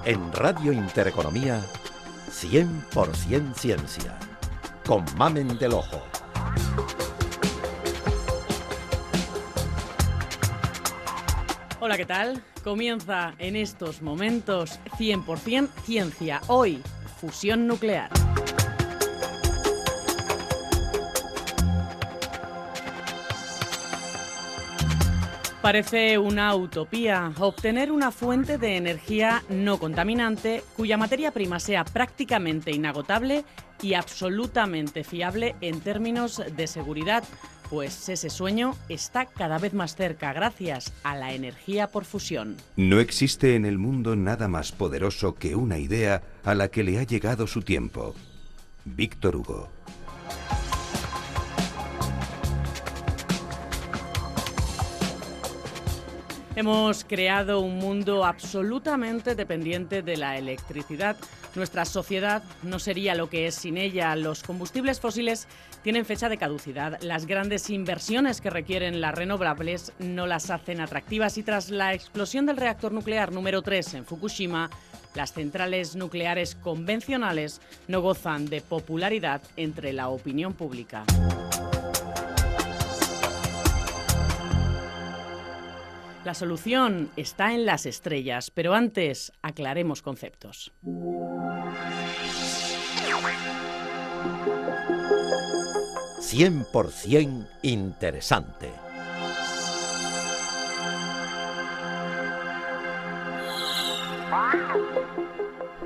En Radio Intereconomía, 100% ciencia, con Mamen del Ojo. Hola, ¿qué tal? Comienza en estos momentos 100% ciencia. Hoy, fusión nuclear. Parece una utopía obtener una fuente de energía no contaminante cuya materia prima sea prácticamente inagotable y absolutamente fiable en términos de seguridad, pues ese sueño está cada vez más cerca gracias a la energía por fusión. No existe en el mundo nada más poderoso que una idea a la que le ha llegado su tiempo. Víctor Hugo. Hemos creado un mundo absolutamente dependiente de la electricidad. Nuestra sociedad no sería lo que es sin ella. Los combustibles fósiles tienen fecha de caducidad. Las grandes inversiones que requieren las renovables no las hacen atractivas y tras la explosión del reactor nuclear número 3 en Fukushima, las centrales nucleares convencionales no gozan de popularidad entre la opinión pública. La solución está en las estrellas, pero antes aclaremos conceptos. 100% interesante.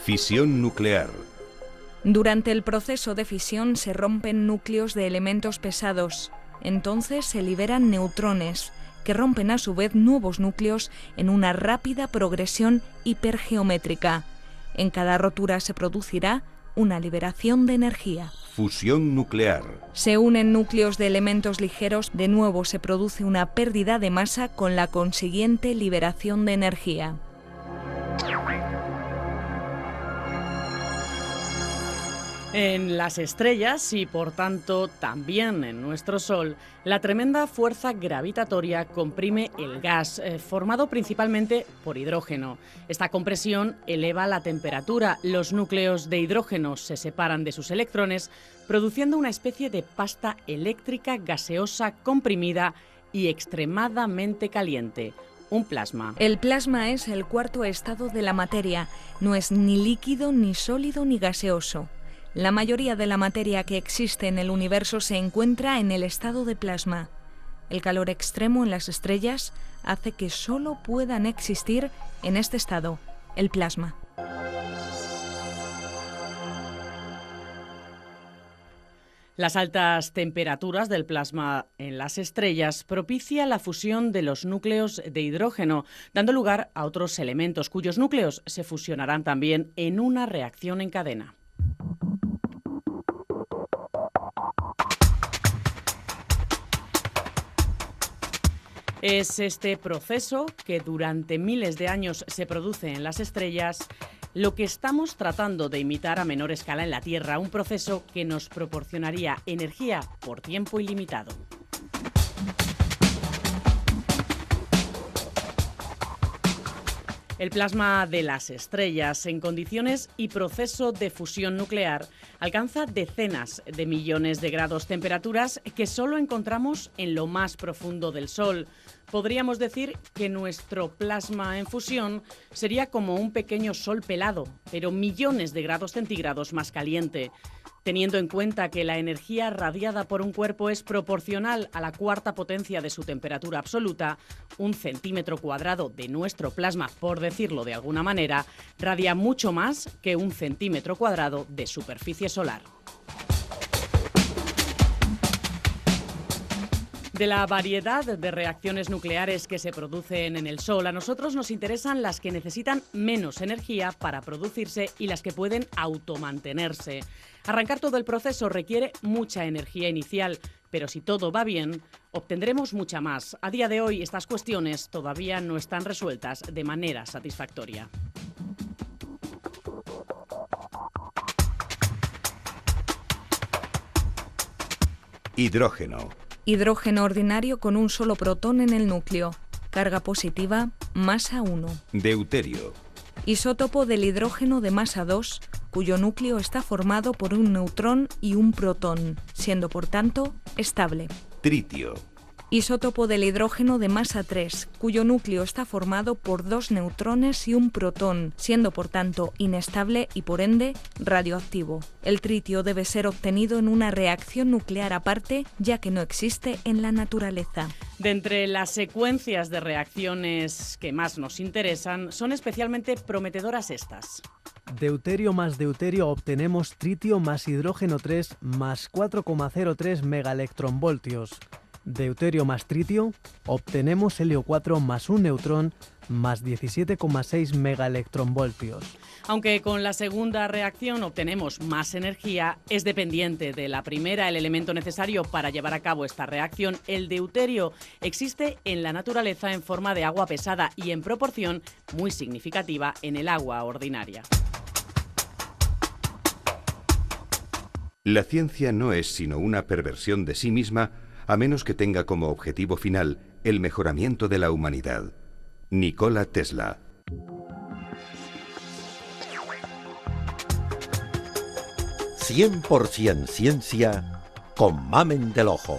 Fisión nuclear. Durante el proceso de fisión se rompen núcleos de elementos pesados. Entonces se liberan neutrones, que rompen a su vez nuevos núcleos en una rápida progresión hipergeométrica. En cada rotura se producirá una liberación de energía. Fusión nuclear. Se unen núcleos de elementos ligeros, de nuevo se produce una pérdida de masa con la consiguiente liberación de energía. En las estrellas y por tanto también en nuestro Sol, la tremenda fuerza gravitatoria comprime el gas, formado principalmente por hidrógeno. Esta compresión eleva la temperatura. Los núcleos de hidrógeno se separan de sus electrones, produciendo una especie de pasta eléctrica gaseosa comprimida y extremadamente caliente. Un plasma. El plasma es el cuarto estado de la materia. No es ni líquido, ni sólido, ni gaseoso. La mayoría de la materia que existe en el universo se encuentra en el estado de plasma. El calor extremo en las estrellas hace que solo puedan existir en este estado, el plasma. Las altas temperaturas del plasma en las estrellas propician la fusión de los núcleos de hidrógeno, dando lugar a otros elementos cuyos núcleos se fusionarán también en una reacción en cadena. Es este proceso que durante miles de años se produce en las estrellas lo que estamos tratando de imitar a menor escala en la Tierra, un proceso que nos proporcionaría energía por tiempo ilimitado. El plasma de las estrellas, en condiciones y proceso de fusión nuclear, alcanza decenas de millones de grados, temperaturas que solo encontramos en lo más profundo del Sol. Podríamos decir que nuestro plasma en fusión sería como un pequeño sol pelado, pero millones de grados centígrados más caliente. Teniendo en cuenta que la energía radiada por un cuerpo es proporcional a la cuarta potencia de su temperatura absoluta, 1 centímetro cuadrado de nuestro plasma, por decirlo de alguna manera, radia mucho más que 1 centímetro cuadrado de superficie solar. De la variedad de reacciones nucleares que se producen en el Sol, a nosotros nos interesan las que necesitan menos energía para producirse y las que pueden automantenerse. Arrancar todo el proceso requiere mucha energía inicial, pero si todo va bien, obtendremos mucha más. A día de hoy, estas cuestiones todavía no están resueltas de manera satisfactoria. Hidrógeno. Hidrógeno ordinario con un solo protón en el núcleo. Carga positiva, masa 1. Deuterio. Isótopo del hidrógeno de masa 2, cuyo núcleo está formado por un neutrón y un protón, siendo por tanto estable. Tritio. Isótopo del hidrógeno de masa 3, cuyo núcleo está formado por 2 neutrones y un protón, siendo por tanto inestable y por ende radioactivo. El tritio debe ser obtenido en una reacción nuclear aparte, ya que no existe en la naturaleza. De entre las secuencias de reacciones que más nos interesan, son especialmente prometedoras estas. Deuterio más deuterio obtenemos tritio más hidrógeno 3 más 4,03 megaelectronvoltios. Deuterio más tritio, obtenemos helio 4 más un neutrón más 17,6 megaelectronvoltios. Aunque con la segunda reacción obtenemos más energía, es dependiente de la primera el elemento necesario para llevar a cabo esta reacción. El deuterio existe en la naturaleza en forma de agua pesada y en proporción muy significativa en el agua ordinaria. La ciencia no es sino una perversión de sí misma, a menos que tenga como objetivo final el mejoramiento de la humanidad. Nikola Tesla. «100% ciencia» con Mamen del Ojo.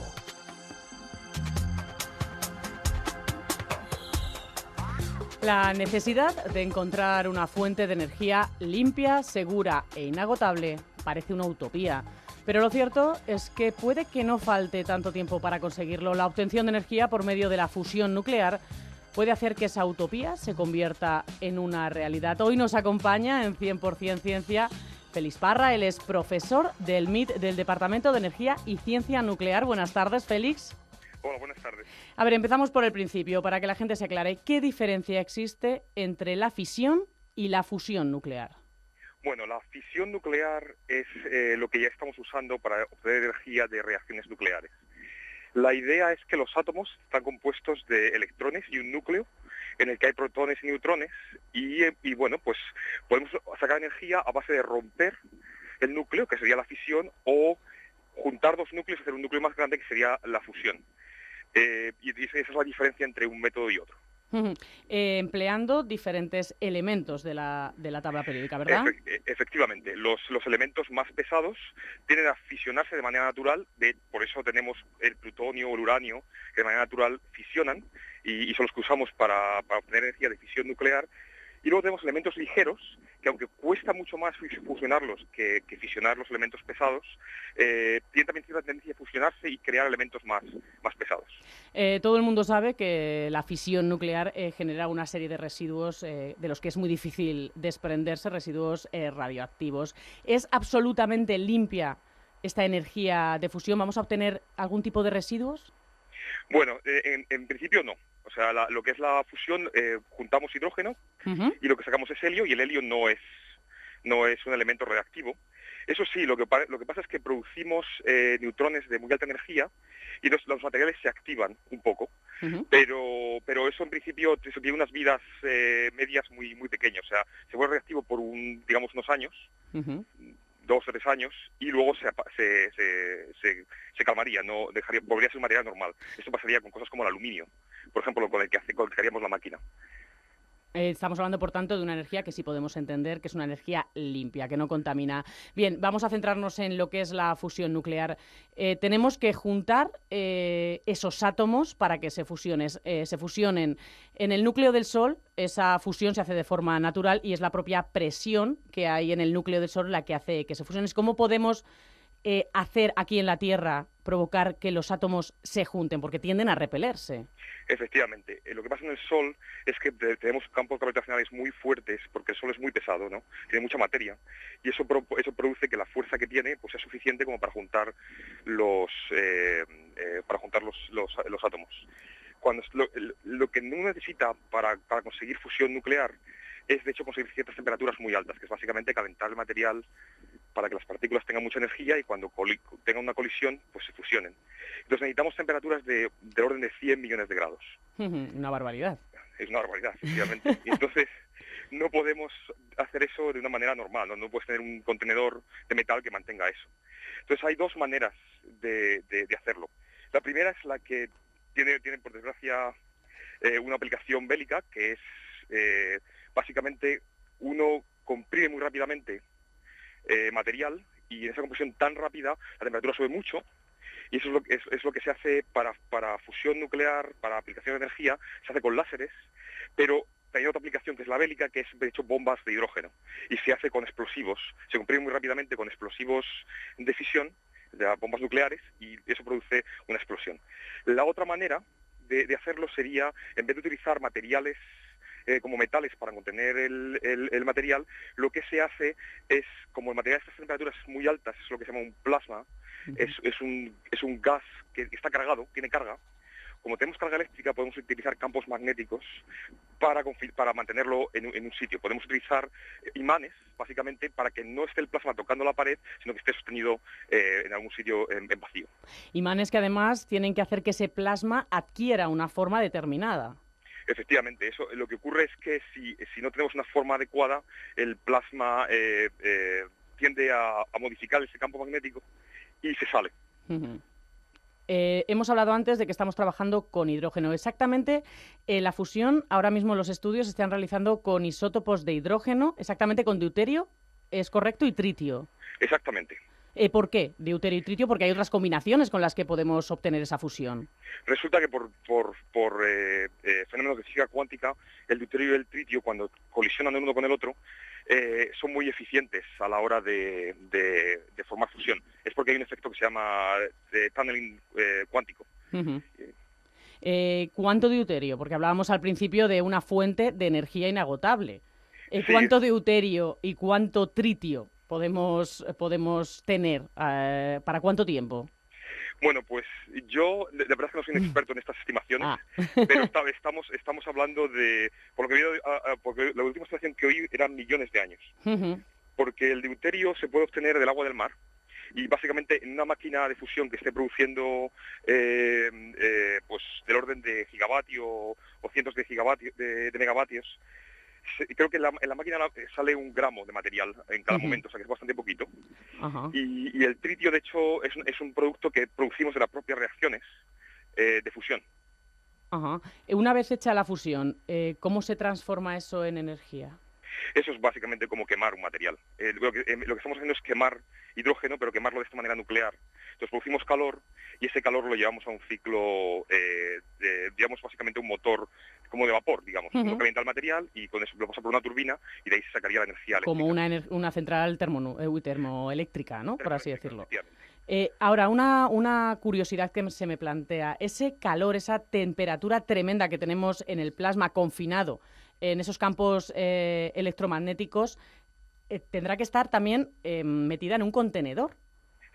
La necesidad de encontrar una fuente de energía limpia, segura e inagotable parece una utopía. Pero lo cierto es que puede que no falte tanto tiempo para conseguirlo. La obtención de energía por medio de la fusión nuclear puede hacer que esa utopía se convierta en una realidad. Hoy nos acompaña en 100% Ciencia Félix Parra. Él es profesor del MIT, del Departamento de Energía y Ciencia Nuclear. Buenas tardes, Félix. Hola, buenas tardes. A ver, empezamos por el principio, para que la gente se aclare. ¿Qué diferencia existe entre la fisión y la fusión nuclear? Bueno, la fisión nuclear es lo que ya estamos usando para obtener energía de reacciones nucleares. La idea es que los átomos están compuestos de electrones y un núcleo en el que hay protones y neutrones y bueno, pues podemos sacar energía a base de romper el núcleo, que sería la fisión, o juntar dos núcleos y hacer un núcleo más grande, que sería la fusión. Y esa es la diferencia entre un método y otro. Empleando diferentes elementos de la tabla periódica, ¿verdad? Efectivamente, los elementos más pesados tienden a fisionarse de manera natural, por eso tenemos el plutonio o el uranio, que de manera natural fisionan, y son los que usamos para obtener energía de fisión nuclear. Y luego tenemos elementos ligeros, que aunque cuesta mucho más fusionarlos que fisionar los elementos pesados, tienen también cierta tendencia a fusionarse y crear elementos más pesados. Todo el mundo sabe que la fisión nuclear genera una serie de residuos de los que es muy difícil desprenderse, residuos radioactivos. ¿Es absolutamente limpia esta energía de fusión? ¿Vamos a obtener algún tipo de residuos? Bueno, en principio no. O sea, lo que es la fusión, juntamos hidrógeno y lo que sacamos es helio, y el helio no es un elemento reactivo. Eso sí, lo que pasa es que producimos neutrones de muy alta energía y los materiales se activan un poco, pero eso en principio tiene unas vidas medias muy pequeñas. O sea, se vuelve reactivo por digamos unos años, 2 o 3 años, y luego se calmaría, volvería a ser un material normal. Esto pasaría con cosas como el aluminio, por ejemplo, con el que haríamos la máquina. Estamos hablando, por tanto, de una energía que sí podemos entender que es una energía limpia, que no contamina. Bien, vamos a centrarnos en lo que es la fusión nuclear. Tenemos que juntar esos átomos para que se fusionen. En el núcleo del Sol, esa fusión se hace de forma natural y es la propia presión que hay en el núcleo del Sol la que hace que se fusionen. ¿Cómo podemos hacer aquí en la Tierra, provocar que los átomos se junten? Porque tienden a repelerse. Efectivamente. Lo que pasa en el Sol es que tenemos campos gravitacionales muy fuertes, porque el Sol es muy pesado, ¿no? Tiene mucha materia, y eso produce que la fuerza que tiene pues sea suficiente como para juntar los átomos. Lo que no necesita para conseguir fusión nuclear es, de hecho, conseguir ciertas temperaturas muy altas, que es básicamente calentar el material para que las partículas tengan mucha energía y cuando tengan una colisión, pues se fusionen. Entonces necesitamos temperaturas del orden de 100 millones de grados. Una barbaridad. Es una barbaridad, efectivamente. Y entonces no podemos hacer eso de una manera normal, no puedes tener un contenedor de metal que mantenga eso. Entonces hay 2 maneras de hacerlo. La primera es la que tiene por desgracia una aplicación bélica, que es básicamente uno comprime muy rápidamente material, y en esa compresión tan rápida la temperatura sube mucho, y eso es lo que se hace para fusión nuclear, para aplicación de energía, se hace con láseres, pero hay otra aplicación que es la bélica, que es de hecho bombas de hidrógeno, y se hace con explosivos, se comprime muy rápidamente con explosivos de fisión, de bombas nucleares, y eso produce una explosión. La otra manera de hacerlo sería, en vez de utilizar materiales como metales para contener el material, lo que se hace es, como el material a estas temperaturas muy altas, es lo que se llama un plasma, es un gas que está cargado, tiene carga. Como tenemos carga eléctrica, podemos utilizar campos magnéticos para mantenerlo en un sitio. Podemos utilizar imanes, básicamente, para que no esté el plasma tocando la pared, sino que esté sostenido en algún sitio en vacío. Imanes que además tienen que hacer que ese plasma adquiera una forma determinada. Efectivamente, eso lo que ocurre es que si no tenemos una forma adecuada, el plasma tiende a modificar ese campo magnético y se sale. Hemos hablado antes de que estamos trabajando con hidrógeno. Exactamente, la fusión, ahora mismo los estudios se están realizando con isótopos de hidrógeno, exactamente con deuterio, ¿es correcto? Y tritio. Exactamente. ¿Por qué deuterio y tritio? Porque hay otras combinaciones con las que podemos obtener esa fusión. Resulta que por fenómenos de física cuántica, el deuterio y el tritio, cuando colisionan el uno con el otro, son muy eficientes a la hora de formar fusión. Es porque hay un efecto que se llama tunneling cuántico. ¿Cuánto deuterio? Porque hablábamos al principio de una fuente de energía inagotable. Sí. ¿Cuánto deuterio y cuánto tritio podemos tener? ¿Para cuánto tiempo? Bueno, pues yo de verdad que no soy un experto en estas estimaciones, pero estamos hablando de, por lo que porque la última estimación que oí eran millones de años. Porque el deuterio se puede obtener del agua del mar, y básicamente en una máquina de fusión que esté produciendo pues del orden de gigavatio o cientos de gigavatios, de megavatios, creo que en la máquina sale 1 gramo de material en cada momento, o sea que es bastante poquito. Y el tritio, de hecho, es un producto que producimos de las propias reacciones de fusión. Una vez hecha la fusión, ¿cómo se transforma eso en energía? Eso es básicamente como quemar un material. Lo que estamos haciendo es quemar hidrógeno, pero quemarlo de esta manera nuclear. Entonces producimos calor, y ese calor lo llevamos a un ciclo, digamos, básicamente un motor como de vapor, digamos. Uno calienta el material y con eso lo pasa por una turbina, y de ahí se sacaría la energía eléctrica. Como una central termoeléctrica, ¿no? Por así decirlo. Ahora, una curiosidad que se me plantea. Ese calor, esa temperatura tremenda que tenemos en el plasma confinado en esos campos electromagnéticos, tendrá que estar también metida en un contenedor.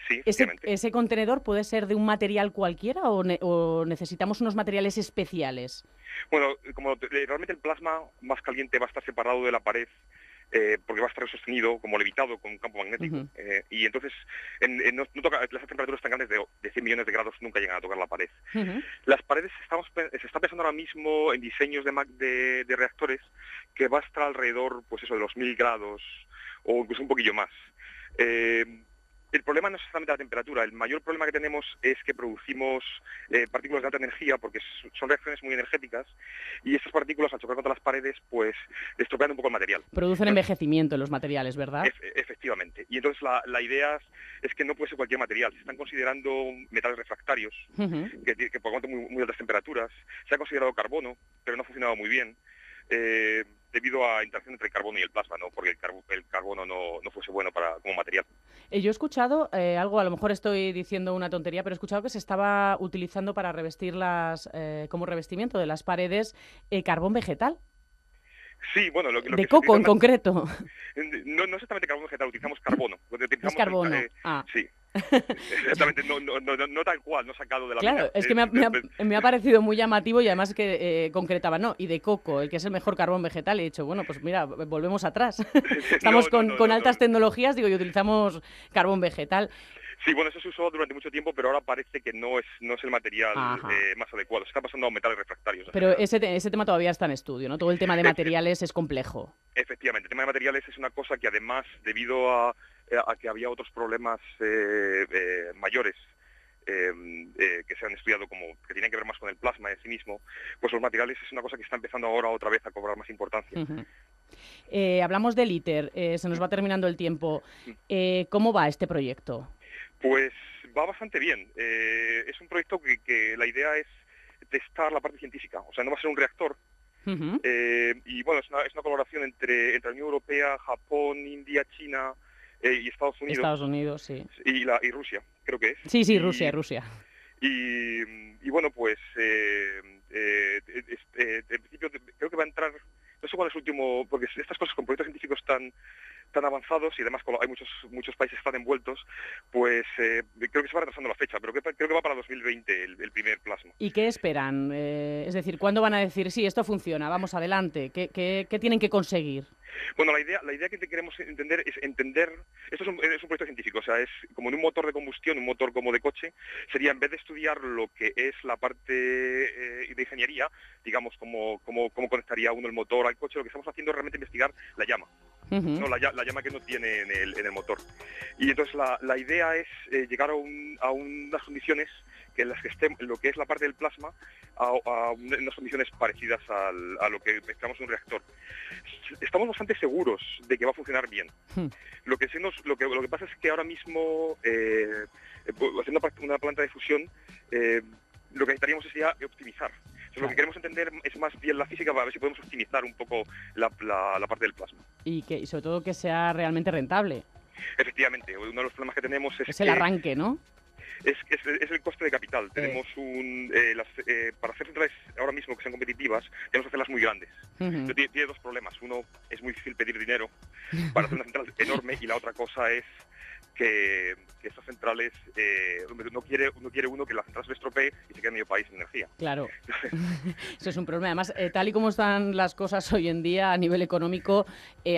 Sí, ¿Ese contenedor puede ser de un material cualquiera o necesitamos unos materiales especiales? Bueno, como realmente el plasma más caliente va a estar separado de la pared, porque va a estar sostenido, como levitado, con un campo magnético. Y entonces, no toca, las temperaturas tan grandes de 100 millones de grados nunca llegan a tocar la pared. Las paredes, se está pensando ahora mismo en diseños de reactores que va a estar alrededor, pues eso, de los 1000 grados, o incluso un poquillo más. El problema no es exactamente la temperatura, el mayor problema que tenemos es que producimos partículas de alta energía, porque son reacciones muy energéticas, y esas partículas, al chocar contra las paredes, pues estropean un poco el material. Producen envejecimiento en los materiales, ¿verdad? Efectivamente. Y entonces la idea es que no puede ser cualquier material. Se están considerando metales refractarios, que aguantan muy altas temperaturas. Se ha considerado carbono, pero no ha funcionado muy bien. Debido a interacción entre el carbono y el plasma, ¿no? Porque el carbono no fuese bueno como material. Yo he escuchado algo, a lo mejor estoy diciendo una tontería, pero he escuchado que se estaba utilizando para revestir como revestimiento de las paredes carbón vegetal. Sí, bueno, de coco en concreto. No exactamente carbón vegetal, utilizamos carbono. Es carbono. Sí. Exactamente, no tal cual, no sacado de la Claro, mina. es que me ha parecido muy llamativo, y además que concretaba, y de coco, el que es el mejor carbón vegetal. He dicho, bueno, pues mira, volvemos atrás. Estamos con altas tecnologías, y utilizamos carbón vegetal. Sí, bueno, eso se usó durante mucho tiempo, pero ahora parece que no es el material más adecuado. Se está pasando a metales refractarios. Pero ese tema todavía está en estudio, ¿no? Todo el tema de materiales es complejo. Efectivamente, el tema de materiales es una cosa que además, debido a que había otros problemas mayores que se han estudiado, como que tienen que ver más con el plasma en sí mismo, pues los materiales es una cosa que está empezando ahora otra vez a cobrar más importancia. Hablamos del ITER, se nos va terminando el tiempo. ¿Cómo va este proyecto? Pues va bastante bien. Es un proyecto que la idea es testar la parte científica. O sea, no va a ser un reactor. Y bueno, es una colaboración entre la Unión Europea, Japón, India, China y Estados Unidos. Estados Unidos, sí. Y Rusia, creo que es. Sí, Rusia. Y bueno, pues en principio creo que va a entrar, no sé cuál es el último, porque estas cosas con proyectos científicos tan avanzados y además hay muchos países que están envueltos, pues creo que se va retrasando la fecha, pero creo que va para 2020 el primer plasma. ¿Y qué esperan? Es decir, ¿cuándo van a decir, sí, esto funciona, vamos adelante? ¿Qué tienen que conseguir? Bueno, la idea que queremos entender, esto es un proyecto científico, o sea, es como en un motor de combustión, un motor como de coche, sería en vez de estudiar lo que es la parte de ingeniería, digamos, cómo conectaría uno el motor al coche, lo que estamos haciendo es realmente investigar la llama. ¿no? La llama que no tiene en el motor. Y entonces la idea es llegar a unas condiciones que en las que esté lo que es la parte del plasma a unas condiciones parecidas a lo que esperamos en un reactor. Estamos bastante seguros de que va a funcionar bien. Lo que pasa es que ahora mismo haciendo una planta de fusión lo que necesitaríamos sería optimizar. Entonces, lo que queremos entender es más bien la física para ver si podemos optimizar un poco la parte del plasma. Y sobre todo que sea realmente rentable. Efectivamente, uno de los problemas que tenemos es el arranque, ¿no? Es el coste de capital. Tenemos para hacer centrales ahora mismo que sean competitivas, tenemos que hacerlas muy grandes. Tiene dos problemas. Uno, es muy difícil pedir dinero para hacer una central enorme, y la otra cosa es que estas centrales, no quiere uno que la central se le estropee y se quede medio país sin energía. Claro, eso es un problema. Además, tal y como están las cosas hoy en día a nivel económico,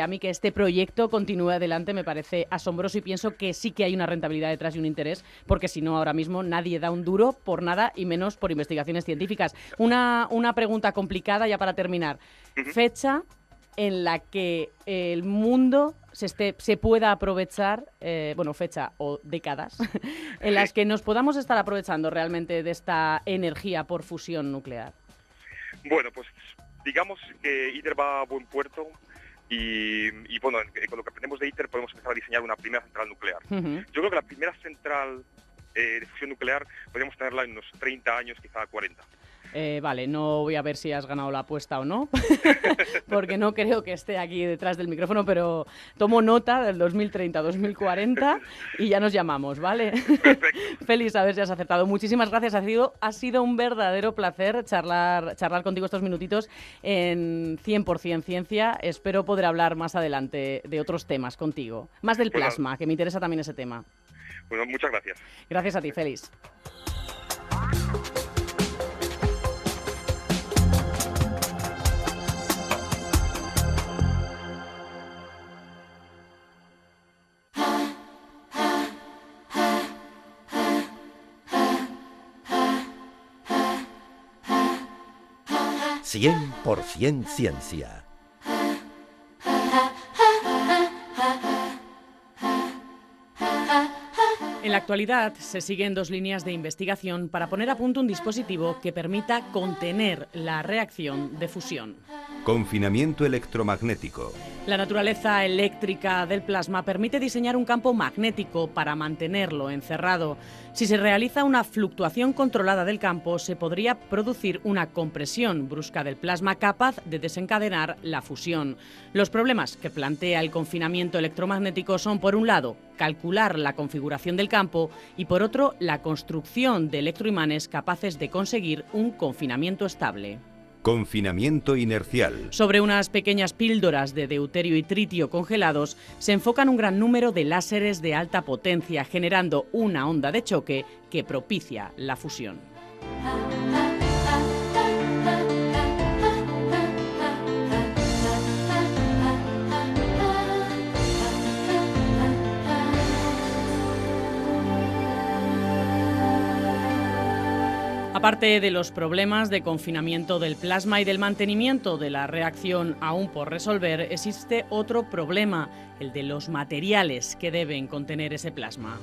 a mí que este proyecto continúe adelante me parece asombroso, y pienso que sí que hay una rentabilidad detrás y un interés, porque si no, ahora mismo nadie da un duro por nada, y menos por investigaciones científicas. Una pregunta complicada ya para terminar. Fecha en la que el mundo se pueda aprovechar, fecha o décadas, en las que nos podamos estar aprovechando realmente de esta energía por fusión nuclear. Bueno, pues digamos que ITER va a buen puerto y bueno, con lo que aprendemos de ITER podemos empezar a diseñar una primera central nuclear. Yo creo que la primera central de fusión nuclear podríamos tenerla en unos 30 años, quizá 40. Vale, no voy a ver si has ganado la apuesta o no, porque no creo que esté aquí detrás del micrófono, pero tomo nota del 2030-2040 y ya nos llamamos, ¿vale? Feliz, a ver si has acertado. Muchísimas gracias, ha sido un verdadero placer charlar contigo estos minutitos en 100% Ciencia. Espero poder hablar más adelante de otros temas contigo, más del plasma, que me interesa también ese tema. Bueno, muchas gracias. Gracias a ti, Félix. «100% Ciencia». En la actualidad se siguen dos líneas de investigación para poner a punto un dispositivo que permita contener la reacción de fusión. Confinamiento electromagnético. La naturaleza eléctrica del plasma permite diseñar un campo magnético para mantenerlo encerrado. Si se realiza una fluctuación controlada del campo, se podría producir una compresión brusca del plasma capaz de desencadenar la fusión. Los problemas que plantea el confinamiento electromagnético son, por un lado, calcular la configuración del campo y, por otro, la construcción de electroimanes capaces de conseguir un confinamiento estable. Confinamiento inercial. Sobre unas pequeñas píldoras de deuterio y tritio congelados se enfocan un gran número de láseres de alta potencia, generando una onda de choque que propicia la fusión. Aparte de los problemas de confinamiento del plasma y del mantenimiento de la reacción aún por resolver, existe otro problema, el de los materiales que deben contener ese plasma.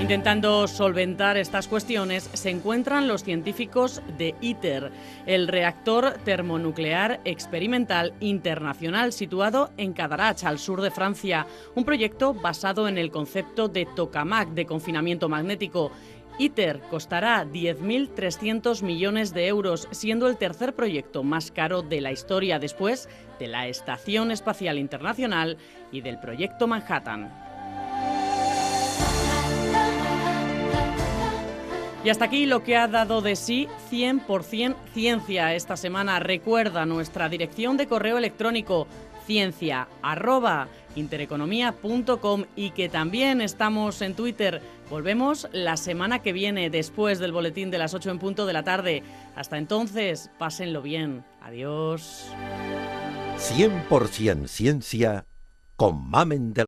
Intentando solventar estas cuestiones se encuentran los científicos de ITER, el reactor termonuclear experimental internacional situado en Cadarache, al sur de Francia, un proyecto basado en el concepto de tokamak, de confinamiento magnético. ITER costará 10.300 millones de euros, siendo el tercer proyecto más caro de la historia, después de la Estación Espacial Internacional y del proyecto Manhattan. Y hasta aquí lo que ha dado de sí 100% Ciencia esta semana. Recuerda nuestra dirección de correo electrónico ciencia@intereconomia.com y que también estamos en Twitter. Volvemos la semana que viene, después del boletín de las 8 en punto de la tarde. Hasta entonces, pásenlo bien. Adiós. 100% Ciencia con Mamen de